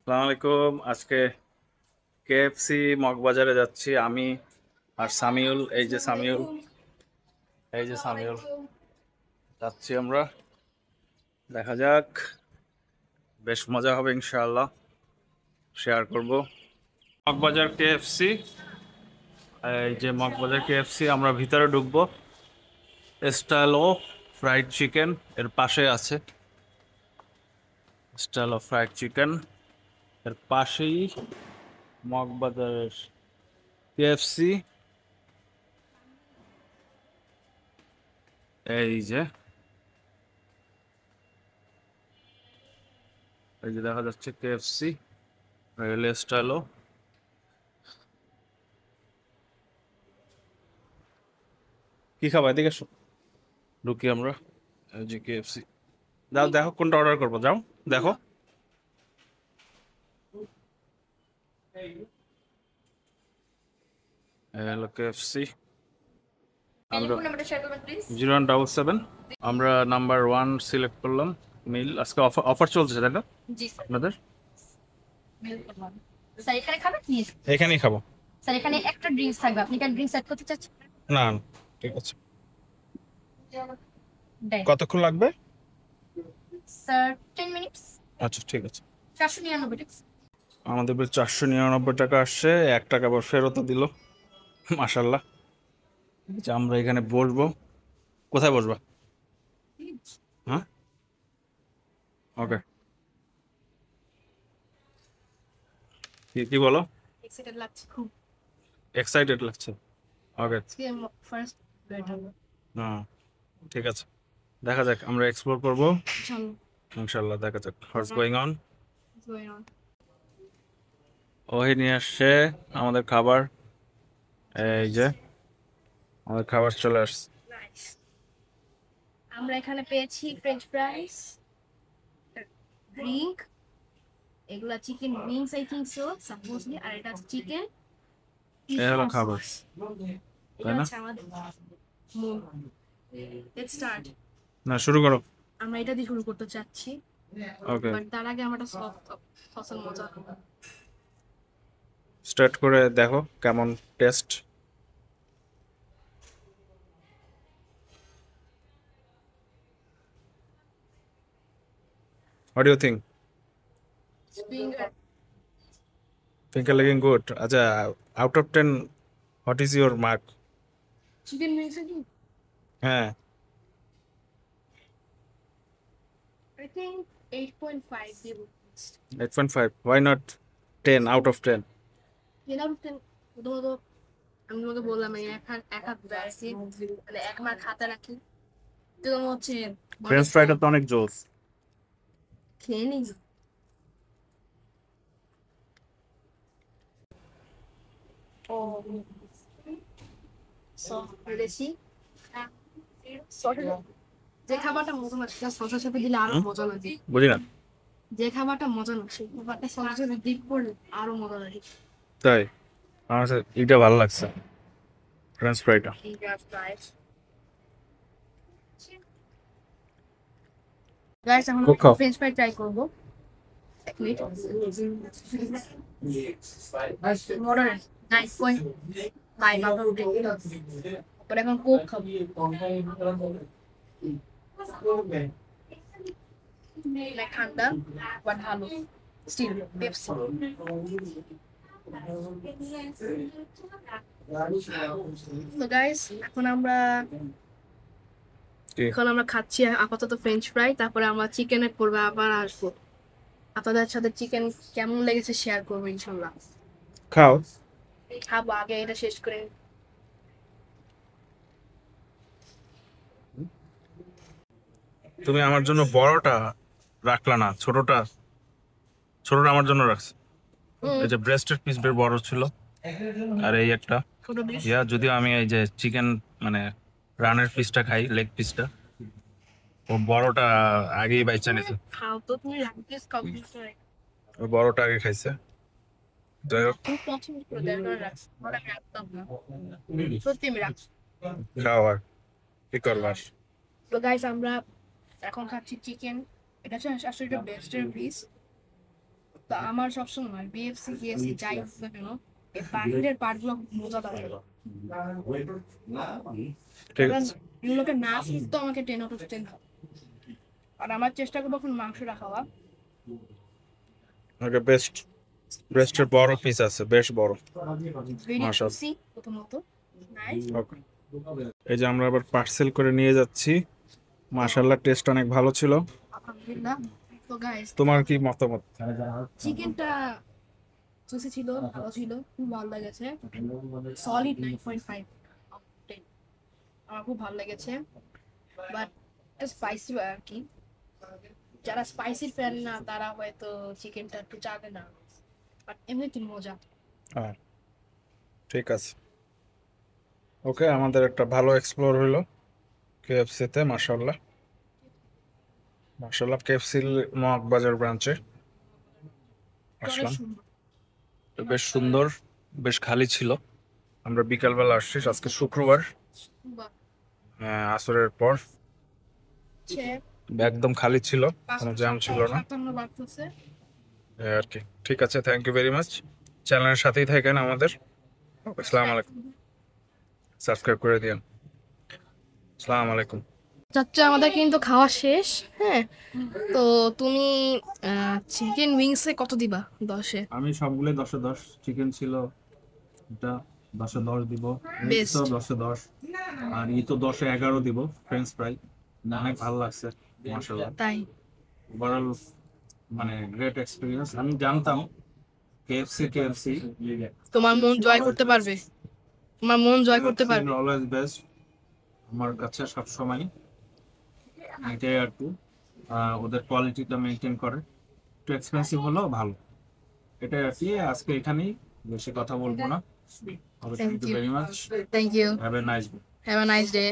আসসালামু আলাইকুম। আজকে কেএফসি মগবাজারে যাচ্ছি আমি আর সামিউল। এই যে আসসালামু সামিউল, আলাইকুম। এই যে আসসালামু সামিউল। আলাইকুম। যাচ্ছি আমরা, দেখা যাক। বেশ মজা হবে ইনশাআল্লাহ, শেয়ার করব। মগবাজার কেএফসি, এই যে মগবাজার কেএফসি, আমরা ভিতরে ঢুকবো। স্টাইলো ফ্রাইড চিকেন এর পাশে আছে। স্টাইলো ফ্রাইড চিকেন এর পাশেই মগবাজারের কেএফসি। এই যে, এই যে দেখা যাচ্ছে কেএফসি রেল স্টাইলো। কি খাবা, এদিকে এসো। ঢুকি আমরা, এই যে কেএফসি। যাও দেখো কোনটা অর্ডার করবো, যাও দেখো। এই হলো কেএফসি। আমরা টেলিফোন নাম্বারটা শেয়ার করবেন প্লিজ। 0177। আমরা নাম্বার 1 সিলেক্ট করলাম। মিল আজকে অফার অফার চলছে, তাই না জি স্যার। আপনাদের? মেল করলাম। স্যার এখানে খাবেন প্লিজ। এখানেই খাবো। স্যার এখানে একটা ড্রিঙ্কস থাকবে, আপনি কি ড্রিঙ্কস অ্যাড করতে চাচ্ছেন? না না, ঠিক আছে। দেন কতক্ষণ লাগবে? Sir 10 minutes. আচ্ছা ঠিক আছে। 499 টাকা। আমাদের বিল 499 টাকা আসছে, 1 টাকা আবার ফেরতও দিল। মাশাল্লাহ। যে আমরা এখানে বসবো, কোথায় বসবা? হ্যাঁ, ওকে। কি কি বলো? এক্সাইটেড লাগছে খুব। এক্সাইটেড লাগছে। ওকে। আজকে ফার্স্ট বেড হবে। হ্যাঁ, ঠিক আছে। দেখা যাক, আমরা এক্সপ্লোর করব চলো। ইনশাল্লাহ। দেখা যাক what's going on. Going on. ওহি নিয়ে আসছে আমাদের খাবার। এই যে আমাদের খাবার চলে আসছে। নাইস। আমরা এখানে পেয়েছি ফ্রেঞ্চ ফ্রাইস, ড্রিঙ্ক, এগুলা chicken wings I think so supposedly, আর এটা হচ্ছে চিকেন এই হলো খাবার, সস। এটা তাই না? হচ্ছে আমাদের মূল। Let's start. না, শুরু করো। আমরা এটা দিয়ে শুরু করতে চাচ্ছি, ওকে, বাট তার আগে আমরা সসের মজা নেবো। স্টার্ট করে দেখো কেমন taste. What you think? Finger think looking good. আচ্ছা, out of 10 what is your mark? Chicken wings কি হ্যাঁ, আই থিঙ্ক 8.5 দিব। 8.5। Why not 10 out of 10? 10 out of 10। প্রথমত আমি তোমাকে বললাম আমি এক হাত বেড়াচ্ছি, মানে এক মার খাতা রাখি, তো তোমার হচ্ছে ফ্রেঞ্চ অনেক ফ্রাইটা কম। তো অনেক জোস। খেয়ে নি ও সস বেশি। যে খাবারটা মজা না সেটা সসের সাথে দিলে আরো মজা লাগে। বুঝি না। যে খাবারটা মজা না সেই খাবারটা সসের সাথে ডিপ করলে আরো মজা লাগে। তাই আমার কাছে এইটা ভালো লাগছে, ফ্রেঞ্চ ফ্রাইটা। গাইস এখন খুব খাও। ফ্রেঞ্চ ফ্রাই ট্রাই করবো। এক মিনিট। Moderate 9.5 out of 10। পরে এখন কোক খাবো। লাইক ঠান্ডা বাট ভালো, স্টিল পেপসি। তো গাইস কি? এখন আমরা খাচ্ছি আপাতত ফ্রেঞ্চ ফ্রাই, তারপরে আমরা চিকেনে করবো, আবার আসবো আপনাদের সাথে। চিকেন কেমন লেগেছে শেয়ার করবো ইনশাল্লাহ। খাও। খাবো, আগে এটা শেষ করে। তুমি আমার জন্য বড়টা রাখলা না, ছোটটা? ছোটটা আমার জন্য রাখছি। এই যে ব্রেস্টের পিস বের বড় ছিল, আর এই একটা ছোট ডিশ যদিও আমি এই যে চিকেন মানে রানের পিসটা খাই, লেগ পিসটা। ও বড়টা আগেই বাইচা নিছে। খাও তো, তুমি রাখতেস কমপ্লিট করে। ও বড়টা আগে খাইছে। যাই হোক, তুমি পছন্দ করে দেয় করে রাখছি, ওটা আমি রাখতাম না। সত্যি আমি রাখছি। খাও আর কি করবার। তো গাইস আমরা এখন খাচ্ছি চিকেন। এটা হচ্ছে আসলে এটা বেস্টের পিস। তো তা আমার সবসময় বিএফসি কেএফসি যাই হোক না কেন এই বাহিরের পার্টগুলো মজাদার লাগে। ঠিক কারণ আছে, এগুলোকে না শুনতে আমাকে 10 আউট অফ 10 দাও। আর আমার চেষ্টা করবো এখন মাংসটা খাওয়া। ওকে বেস্ট, ব্রেস্টের বড় পিস আছে, বেশ বড়। ভেরি মাশাআল্লাহ। জুসি প্রথমত, নাইস। ওকে, এই যে আমরা আবার পার্সেল করে নিয়ে যাচ্ছি। মাশাআল্লাহ, টেস্ট অনেক ভালো ছিল। আলহামদুলিল্লাহ। তো গাইস, তোমার কি মতামত? চিকেনটা জুসি ছিল, ভালো ছিল, খুব ভালো লেগেছে। Solid 9.5 out of 10। আমার খুব ভালো লেগেছে, বাট একটু স্পাইসি আর কি। যারা স্পাইসি ফ্যান না তারা হয়তো চিকেনটা একটু চাবে না, বাট এমনিতে মজা। হ্যাঁ, ঠিক আছে। ওকে, আমাদের একটা ভালো এক্সপ্লোর হলো কেএফসি তে। মাশাআল্লাহ, মাশাআল্লাহ। কেএফসির মগবাজার ব্রাঞ্চে অনেক আসলাম। সুন্দর। বেশ সুন্দর, বেশ খালি ছিল। আমরা বিকালবেলা আসছি, আজকে শুক্রবার, বাহ, আসরের পর। হচ্ছে একদম খালি ছিল, কোনো জ্যাম ছিল না। 57 বাড়তেছে। এই আর কি। ঠিক আছে, থ্যাংক ইউ ভেরি মাচ। চ্যানেলের সাথেই থাকেন আমাদের। আসসালামু আলাইকুম, সাবস্ক্রাইব করে দিন। আসসালামু আলাইকুম। চাচ্চা, আমাদের কিন্তু খাওয়া শেষ। হ্যাঁ, তো তুমি চিকেন উইংসে কত দিবা 10-এ? আমি সবগুলোই 10-10। চিকেন ছিল এটা, 10-10 দিব। Best. 10-10। আর ই তো 10-11 দিব। ফ্রেঞ্চ ফ্রাই অনেক ভালো লাগছে, মাশাআল্লাহ। তাই ওভারঅল মানে গ্রেট এক্সপিরিয়েন্স। আমি জানতাম কেএফসি তোমার মন জয় করতে পারবে, তোমার মন জয় করতে পারবে। অলওয়েজ বেস্ট আমার কাছে সব সময়। এটাই আর কি। ওদের কোয়ালিটিটা মেনটেন করে, একটু এক্সপেন্সিভ হলেও ভালো। এটাই আর কি। আজকে এখানেই, বেশি কথা বলবো না। Thank thank you you. Very much. Thank you. Have a nice day. Have a nice day.